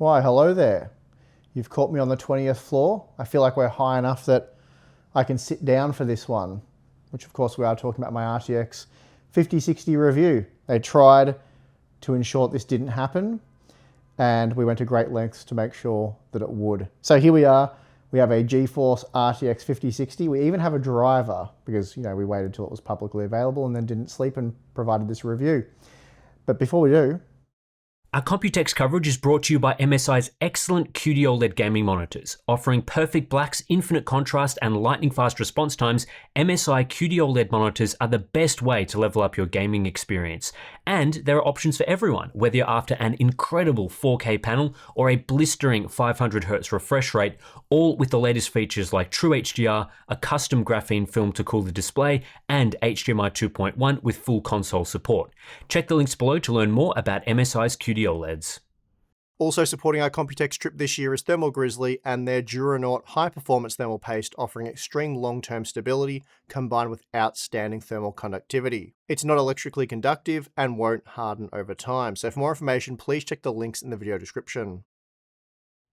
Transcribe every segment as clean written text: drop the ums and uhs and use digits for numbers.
Why, hello there. You've caught me on the 20th floor. I feel like we're high enough that I can sit down for this one, which of course we are talking about my RTX 5060 review. They tried to ensure this didn't happen, and we went to great lengths to make sure that it would. So here we are. We have a GeForce RTX 5060. We even have a driver because, we waited till it was publicly available and then didn't sleep and provided this review. But before we do, our Computex coverage is brought to you by MSI's excellent QD-OLED gaming monitors. Offering perfect blacks, infinite contrast, and lightning-fast response times, MSI QD-OLED monitors are the best way to level up your gaming experience. And there are options for everyone, whether you're after an incredible 4K panel or a blistering 500Hz refresh rate, all with the latest features like True HDR, a custom graphene film to cool the display, and HDMI 2.1 with full console support. Check the links below to learn more about MSI's QD-OLEDs. Also supporting our Computex trip this year is Thermal Grizzly and their Duranaut high-performance thermal paste offering extreme long-term stability combined with outstanding thermal conductivity. It's not electrically conductive and won't harden over time. So for more information, please check the links in the video description.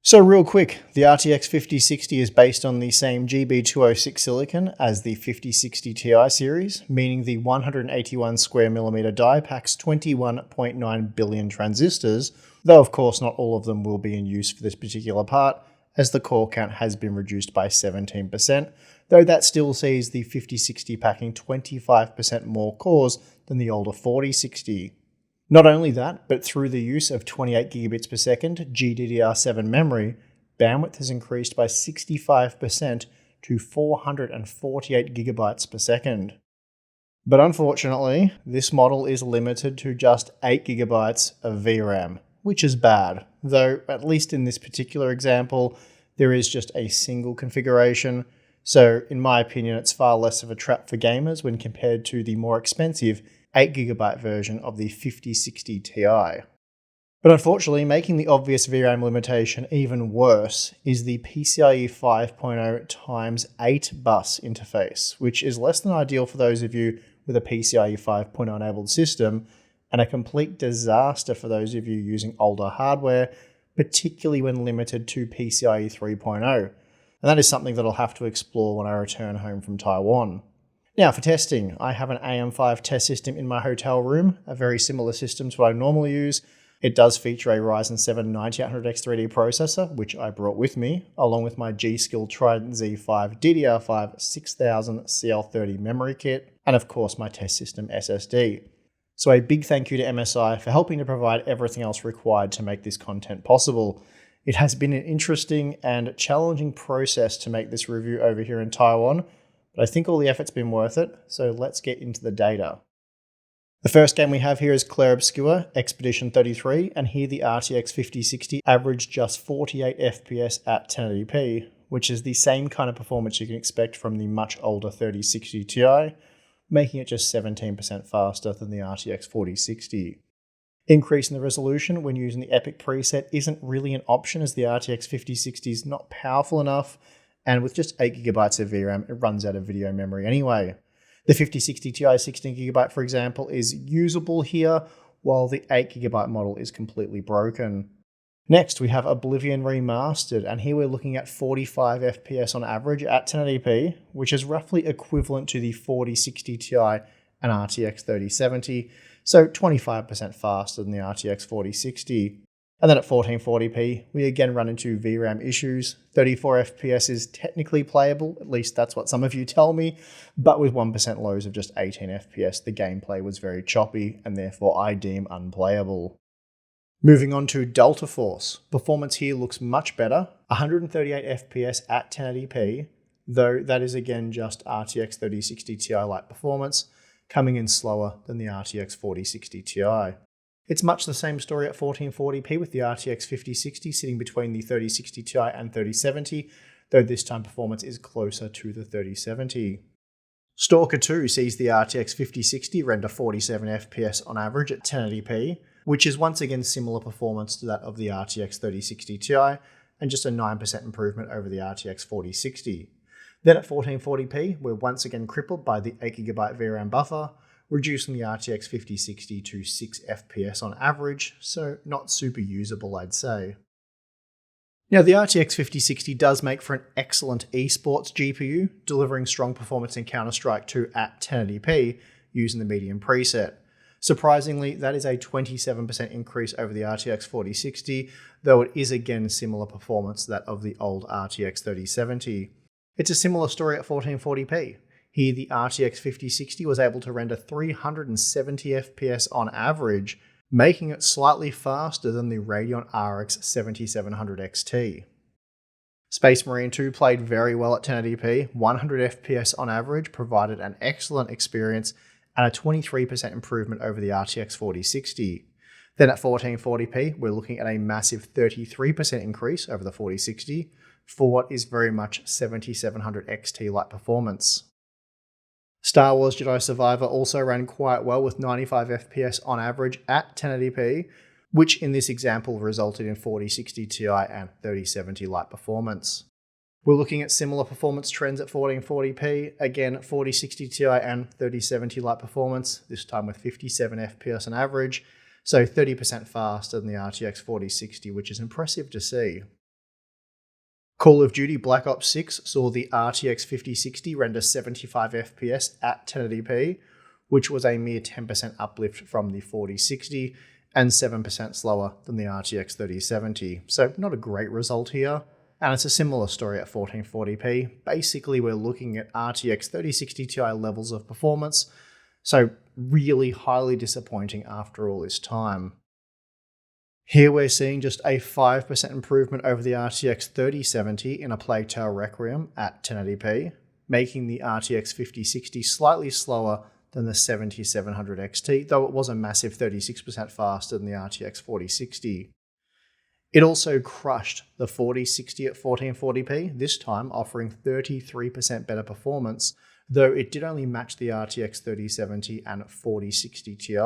So real quick, the RTX 5060 is based on the same GB206 silicon as the 5060 Ti series, meaning the 181 square millimeter die packs 21.9 billion transistors, though of course not all of them will be in use for this particular part, as the core count has been reduced by 17%, though that still sees the 5060 packing 25% more cores than the older 4060. Not only that, but through the use of 28 gigabits per second GDDR7 memory, bandwidth has increased by 65% to 448 gigabytes per second. But unfortunately, this model is limited to just 8 gigabytes of VRAM, which is bad, though at least in this particular example, there is just a single configuration, so in my opinion it's far less of a trap for gamers when compared to the more expensive 8GB version of the 5060 Ti. But unfortunately, making the obvious VRAM limitation even worse is the PCIe 5.0 x 8 bus interface, which is less than ideal for those of you with a PCIe 5.0 enabled system, and a complete disaster for those of you using older hardware, particularly when limited to PCIe 3.0. And that is something that I'll have to explore when I return home from Taiwan. Now for testing, I have an AM5 test system in my hotel room, a very similar system to what I normally use. It does feature a Ryzen 7 9800X 3D processor, which I brought with me, along with my G.Skill Trident Z5 DDR5 6000 CL30 memory kit, and of course my test system SSD. So a big thank you to MSI for helping to provide everything else required to make this content possible. It has been an interesting and challenging process to make this review over here in Taiwan, but I think all the effort's been worth it, so let's get into the data. The first game we have here is Clair Obscur Expedition 33, and here the RTX 5060 averaged just 48 FPS at 1080p, which is the same kind of performance you can expect from the much older 3060 Ti, making it just 17% faster than the RTX 4060. Increasing the resolution when using the Epic preset isn't really an option, as the RTX 5060 is not powerful enough, and with just 8 gigabytes of VRAM, it runs out of video memory anyway. The 5060 Ti 16GB, for example, is usable here, while the 8GB model is completely broken. Next, we have Oblivion Remastered, and here we're looking at 45 FPS on average at 1080p, which is roughly equivalent to the 4060 Ti and RTX 3070, so 25% faster than the RTX 4060. And then at 1440p, we again run into VRAM issues. 34 FPS is technically playable, at least that's what some of you tell me, but with 1% lows of just 18 FPS, the gameplay was very choppy and therefore I deem unplayable. Moving on to Delta Force. Performance here looks much better, 138 FPS at 1080p, though that is again just RTX 3060 Ti-like performance, coming in slower than the RTX 4060 Ti. It's much the same story at 1440p with the RTX 5060 sitting between the 3060 Ti and 3070, though this time performance is closer to the 3070. S.T.A.L.K.E.R 2 sees the RTX 5060 render 47 FPS on average at 1080p, which is once again similar performance to that of the RTX 3060 Ti, and just a 9% improvement over the RTX 4060. Then at 1440p, we're once again crippled by the 8GB VRAM buffer, reducing the RTX 5060 to 6 FPS on average, so not super usable, I'd say. Now, the RTX 5060 does make for an excellent esports GPU, delivering strong performance in Counter-Strike 2 at 1080p using the medium preset. Surprisingly, that is a 27% increase over the RTX 4060, though it is again similar performance to that of the old RTX 3070. It's a similar story at 1440p. Here, the RTX 5060 was able to render 370 FPS on average, making it slightly faster than the Radeon RX 7700 XT. Space Marine 2 played very well at 1080p, 100 FPS on average, provided an excellent experience and a 23% improvement over the RTX 4060. Then at 1440p, we're looking at a massive 33% increase over the 4060 for what is very much 7700 XT-like performance. Star Wars Jedi Survivor also ran quite well with 95 FPS on average at 1080p, which in this example resulted in 4060 Ti and 3070 light performance. We're looking at similar performance trends at 1440p, again 4060 Ti and 3070 light performance, this time with 57 FPS on average, so 30% faster than the RTX 4060, which is impressive to see. Call of Duty Black Ops 6 saw the RTX 5060 render 75 FPS at 1080p, which was a mere 10% uplift from the 4060 and 7% slower than the RTX 3070. So not a great result here. And it's a similar story at 1440p. Basically, we're looking at RTX 3060 Ti levels of performance, so really highly disappointing after all this time. Here we're seeing just a 5% improvement over the RTX 3070 in a Plague Tale Requiem at 1080p, making the RTX 5060 slightly slower than the 7700 XT, though it was a massive 36% faster than the RTX 4060. It also crushed the 4060 at 1440p, this time offering 33% better performance, though it did only match the RTX 3070 and 4060 Ti.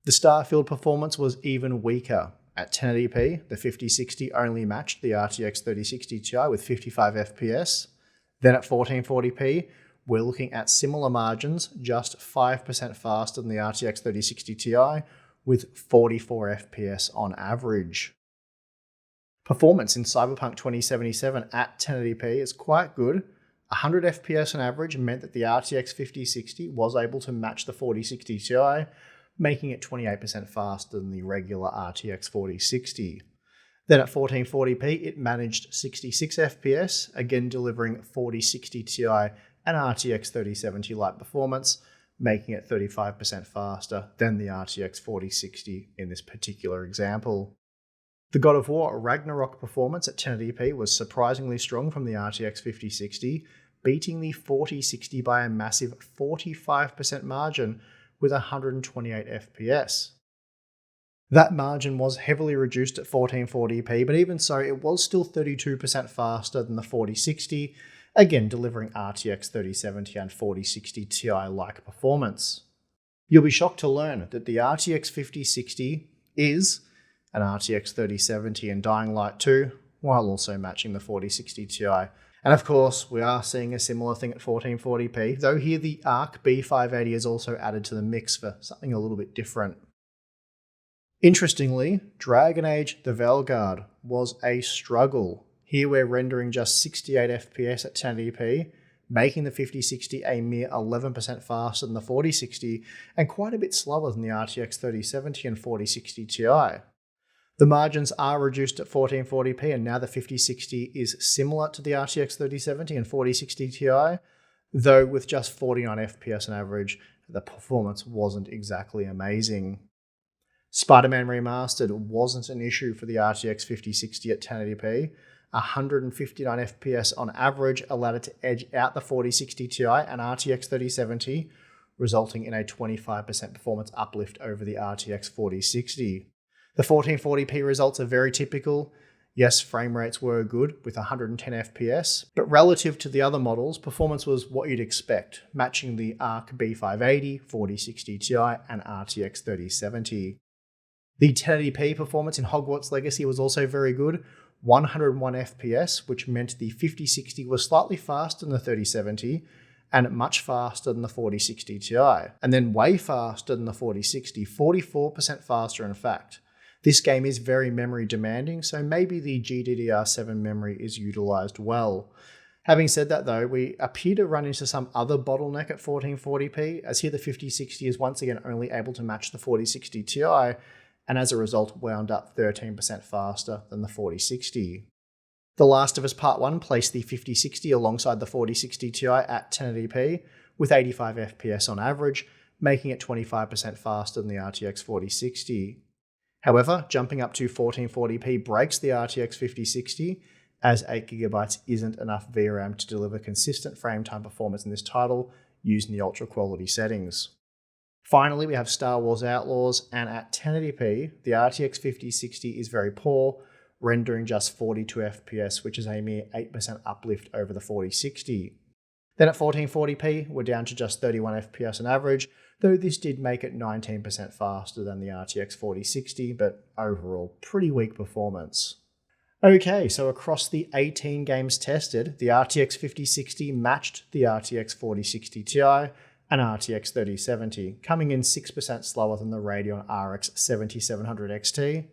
The Starfield performance was even weaker. At 1080p, the 5060 only matched the RTX 3060 Ti with 55 FPS. Then at 1440p, we're looking at similar margins, just 5% faster than the RTX 3060 Ti, with 44 FPS on average. Performance in Cyberpunk 2077 at 1080p is quite good. 100 FPS on average meant that the RTX 5060 was able to match the 4060 Ti, making it 28% faster than the regular RTX 4060. Then at 1440p, it managed 66 FPS, again delivering 4060 Ti and RTX 3070 light performance, making it 35% faster than the RTX 4060 in this particular example. The God of War Ragnarok performance at 1080p was surprisingly strong from the RTX 5060, beating the 4060 by a massive 45% margin with 128 FPS. That margin was heavily reduced at 1440p, but even so, it was still 32% faster than the 4060, again delivering RTX 3070 and 4060 Ti-like performance. You'll be shocked to learn that the RTX 5060 is an RTX 3070 and Dying Light 2, while also matching the 4060 Ti. And of course, we are seeing a similar thing at 1440p, though here the ARC B580 is also added to the mix for something a little bit different. Interestingly, Dragon Age the Veilguard was a struggle. Here we're rendering just 68 FPS at 1080p, making the 5060 a mere 11% faster than the 4060 and quite a bit slower than the RTX 3070 and 4060 Ti. The margins are reduced at 1440p, and now the 5060 is similar to the RTX 3070 and 4060 Ti, though with just 49 FPS on average, the performance wasn't exactly amazing. Spider-Man Remastered wasn't an issue for the RTX 5060 at 1080p. 159 FPS on average allowed it to edge out the 4060 Ti and RTX 3070, resulting in a 25% performance uplift over the RTX 4060. The 1440p results are very typical. Yes, frame rates were good with 110 FPS, but relative to the other models, performance was what you'd expect, matching the ARC B580, 4060 Ti, and RTX 3070. The 1080p performance in Hogwarts Legacy was also very good, 101 FPS, which meant the 5060 was slightly faster than the 3070 and much faster than the 4060 Ti, and then way faster than the 4060, 44% faster in fact. This game is very memory demanding, so maybe the GDDR7 memory is utilised well. Having said that though, we appear to run into some other bottleneck at 1440p, as here the 5060 is once again only able to match the 4060 Ti, and as a result wound up 13% faster than the 4060. The Last of Us Part 1 placed the 5060 alongside the 4060 Ti at 1080p, with 85 FPS on average, making it 25% faster than the RTX 4060. However, jumping up to 1440p breaks the RTX 5060, as 8GB isn't enough VRAM to deliver consistent frame time performance in this title using the ultra quality settings. Finally, we have Star Wars Outlaws, and at 1080p, the RTX 5060 is very poor, rendering just 42 FPS, which is a mere 8% uplift over the 4060. Then at 1440p, we're down to just 31 FPS on average, though this did make it 19% faster than the RTX 4060, but overall, pretty weak performance. Okay, so across the 18 games tested, the RTX 5060 matched the RTX 4060 Ti and RTX 3070, coming in 6% slower than the Radeon RX 7700 XT.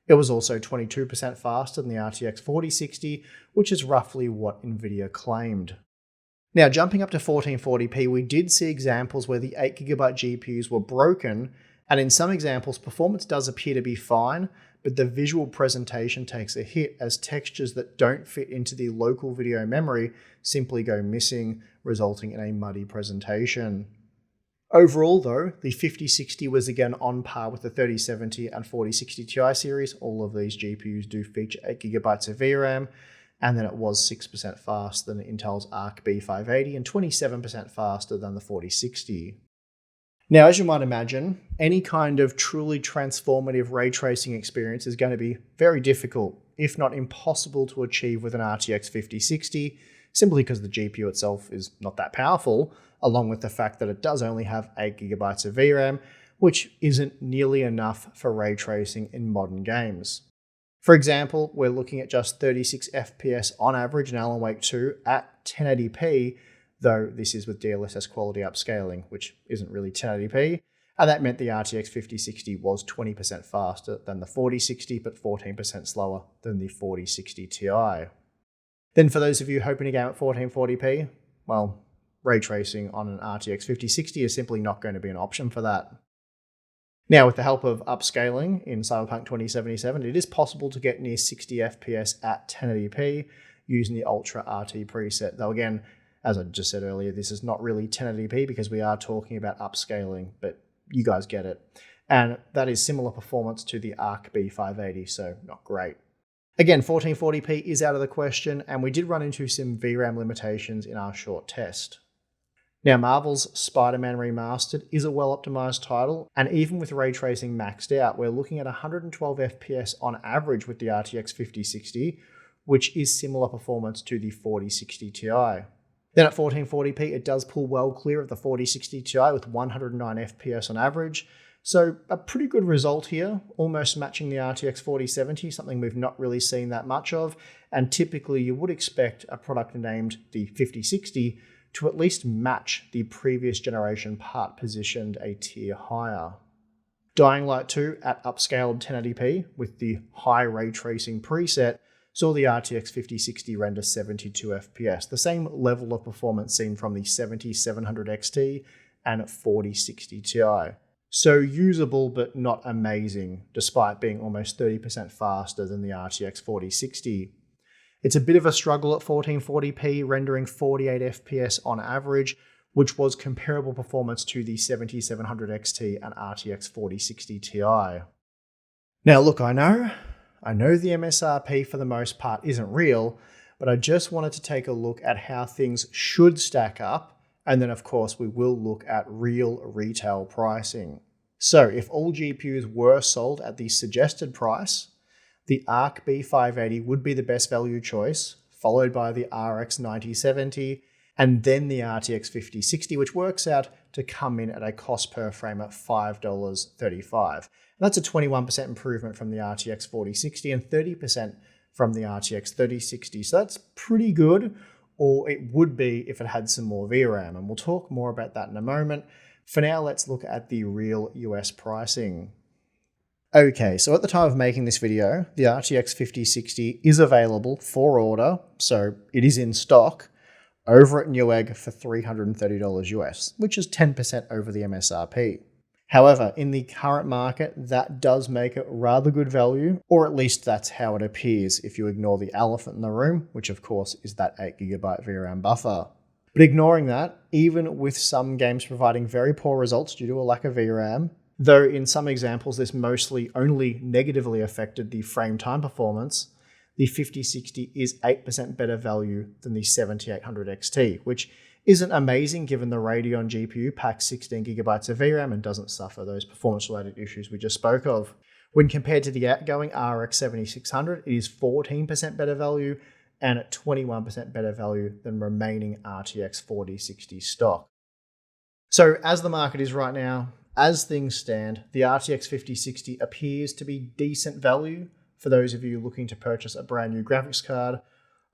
It was also 22% faster than the RTX 4060, which is roughly what Nvidia claimed. Now, jumping up to 1440p, we did see examples where the 8GB GPUs were broken, and in some examples, performance does appear to be fine, but the visual presentation takes a hit as textures that don't fit into the local video memory simply go missing, resulting in a muddy presentation. Overall though, the 5060 was again on par with the 3070 and 4060 Ti series. All of these GPUs do feature 8GB of VRAM, and then it was 6% faster than Intel's Arc B580 and 27% faster than the 4060. Now, as you might imagine, any kind of truly transformative ray tracing experience is going to be very difficult, if not impossible to achieve with an RTX 5060, simply because the GPU itself is not that powerful, along with the fact that it does only have 8GB of VRAM, which isn't nearly enough for ray tracing in modern games. For example, we're looking at just 36 FPS on average in Alan Wake 2 at 1080p, though this is with DLSS quality upscaling, which isn't really 1080p, and that meant the RTX 5060 was 20% faster than the 4060, but 14% slower than the 4060 Ti. Then for those of you hoping to game at 1440p, well, ray tracing on an RTX 5060 is simply not going to be an option for that. Now, with the help of upscaling in Cyberpunk 2077, it is possible to get near 60 FPS at 1080p using the Ultra RT preset, though again, as I just said earlier, this is not really 1080p because we are talking about upscaling, but you guys get it. And that is similar performance to the Arc B580, so not great. Again, 1440p is out of the question, and we did run into some VRAM limitations in our short test. Now, Marvel's Spider-Man Remastered is a well-optimized title, and even with ray tracing maxed out, we're looking at 112 FPS on average with the RTX 5060, which is similar performance to the 4060 Ti. Then at 1440p, it does pull well clear of the 4060 Ti with 109 FPS on average, so a pretty good result here, almost matching the RTX 4070, something we've not really seen that much of, and typically you would expect a product named the 5060 to at least match the previous generation part positioned a tier higher. Dying Light 2 at upscaled 1080p with the high ray tracing preset saw the RTX 5060 render 72 FPS, the same level of performance seen from the 7700 XT and 4060 Ti. So usable but not amazing, despite being almost 30% faster than the RTX 4060. It's a bit of a struggle at 1440p, rendering 48 FPS on average, which was comparable performance to the 7700 XT and RTX 4060 Ti. Now look, I know the MSRP for the most part isn't real, but I just wanted to take a look at how things should stack up, and then of course we will look at real retail pricing. So if all GPUs were sold at the suggested price, the Arc B580 would be the best value choice, followed by the RX 9070, and then the RTX 5060, which works out to come in at a cost per frame at $5.35. And that's a 21% improvement from the RTX 4060 and 30% from the RTX 3060. So that's pretty good, or it would be if it had some more VRAM, and we'll talk more about that in a moment. For now, let's look at the real US pricing. Okay, so at the time of making this video, the RTX 5060 is available for order, so it is in stock, over at Newegg for $330 US, which is 10% over the MSRP. However, in the current market, that does make it rather good value, or at least that's how it appears if you ignore the elephant in the room, which of course is that 8GB VRAM buffer. But ignoring that, even with some games providing very poor results due to a lack of VRAM, though in some examples this mostly only negatively affected the frame time performance, the 5060 is 8% better value than the 7800 XT, which isn't amazing given the Radeon GPU packs 16GB of VRAM and doesn't suffer those performance-related issues we just spoke of. When compared to the outgoing RX 7600, it is 14% better value and at 21% better value than remaining RTX 4060 stock. So as the market is right now, as things stand, the RTX 5060 appears to be decent value for those of you looking to purchase a brand new graphics card,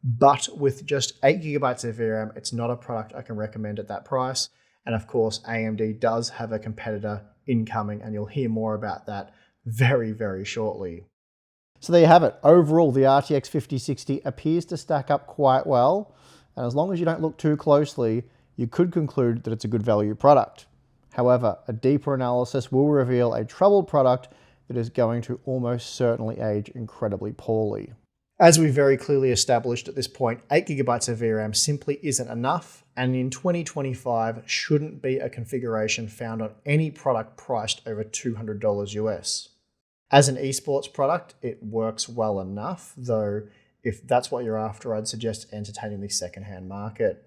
but with just 8GB of VRAM, it's not a product I can recommend at that price. And of course, AMD does have a competitor incoming, and you'll hear more about that very, very shortly. So there you have it. Overall, the RTX 5060 appears to stack up quite well, and as long as you don't look too closely, you could conclude that it's a good value product. However, a deeper analysis will reveal a troubled product that is going to almost certainly age incredibly poorly. As we very clearly established at this point, 8GB of VRAM simply isn't enough, and in 2025 shouldn't be a configuration found on any product priced over $200 US. As an esports product, it works well enough, though if that's what you're after, I'd suggest entertaining the secondhand market.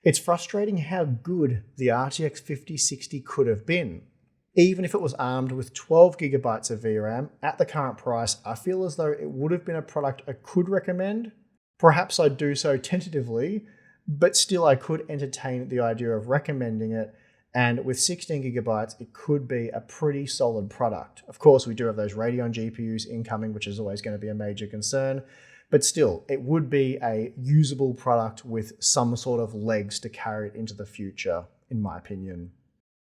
It's frustrating how good the RTX 5060 could have been. Even if it was armed with 12GB of VRAM, at the current price, I feel as though it would have been a product I could recommend. Perhaps I'd do so tentatively, but still I could entertain the idea of recommending it, and with 16GB, it could be a pretty solid product. Of course, we do have those Radeon GPUs incoming, which is always going to be a major concern, but still, it would be a usable product with some sort of legs to carry it into the future, in my opinion.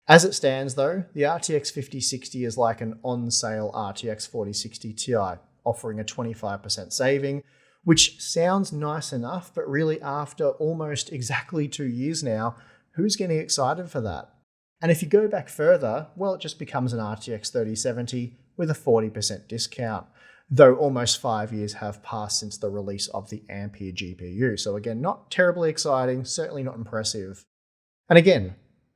As it stands though, the RTX 5060 is like an on-sale RTX 4060 Ti, offering a 25% saving, which sounds nice enough, but really after almost exactly 2 years now, who's getting excited for that? And if you go back further, well, it just becomes an RTX 3070 with a 40% discount, though almost 5 years have passed since the release of the Ampere GPU. So again, not terribly exciting, certainly not impressive. And again,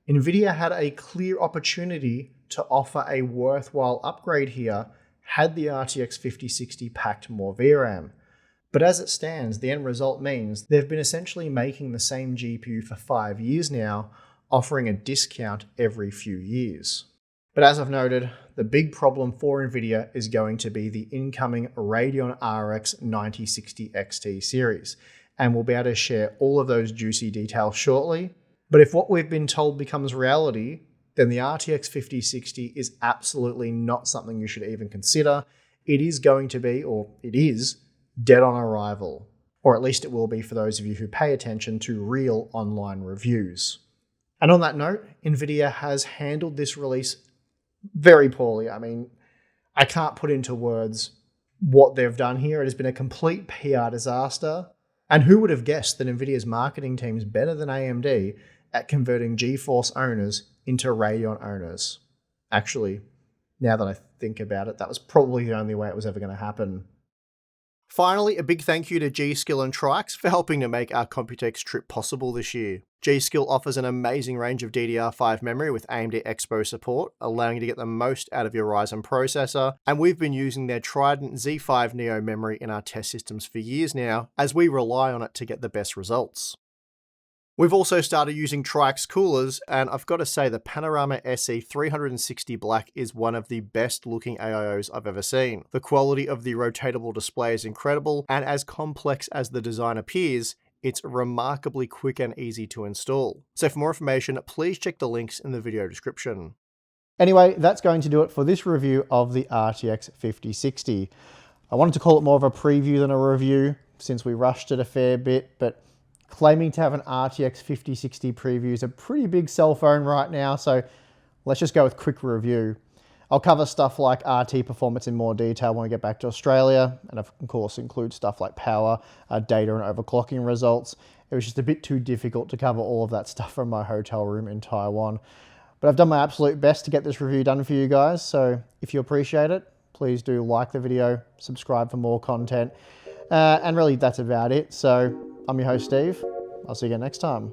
Nvidia had a clear opportunity to offer a worthwhile upgrade here had the RTX 5060 packed more VRAM. But as it stands, the end result means they've been essentially making the same GPU for 5 years now, offering a discount every few years. But as I've noted, the big problem for Nvidia is going to be the incoming Radeon RX 9060 XT series, and we'll be able to share all of those juicy details shortly. But if what we've been told becomes reality, then the RTX 5060 is absolutely not something you should even consider. It is going to be, or it is, dead on arrival. Or at least it will be for those of you who pay attention to real online reviews. And on that note, Nvidia has handled this release very poorly. I mean, I can't put into words what they've done here. It has been a complete PR disaster. And who would have guessed that Nvidia's marketing team is better than AMD at converting GeForce owners into Radeon owners? Actually, now that I think about it, that was probably the only way it was ever going to happen. Finally, a big thank you to G.Skill and Trix for helping to make our Computex trip possible this year. G.Skill offers an amazing range of DDR5 memory with AMD Expo support, allowing you to get the most out of your Ryzen processor, and we've been using their Trident Z5 Neo memory in our test systems for years now, as we rely on it to get the best results. We've also started using Trix coolers, and I've got to say the Panorama SE 360 Black is one of the best looking AIOs I've ever seen. The quality of the rotatable display is incredible, and as complex as the design appears, it's remarkably quick and easy to install. So for more information, please check the links in the video description. Anyway, that's going to do it for this review of the RTX 5060. I wanted to call it more of a preview than a review, since we rushed it a fair bit, but claiming to have an RTX 5060 preview is a pretty big cell phone right now, so let's just go with quick review. I'll cover stuff like RT performance in more detail when we get back to Australia, and of course include stuff like power, data and overclocking results. It was just a bit too difficult to cover all of that stuff from my hotel room in Taiwan. But I've done my absolute best to get this review done for you guys, so if you appreciate it, please do like the video, subscribe for more content, and really that's about it. So I'm your host Steve, I'll see you again next time.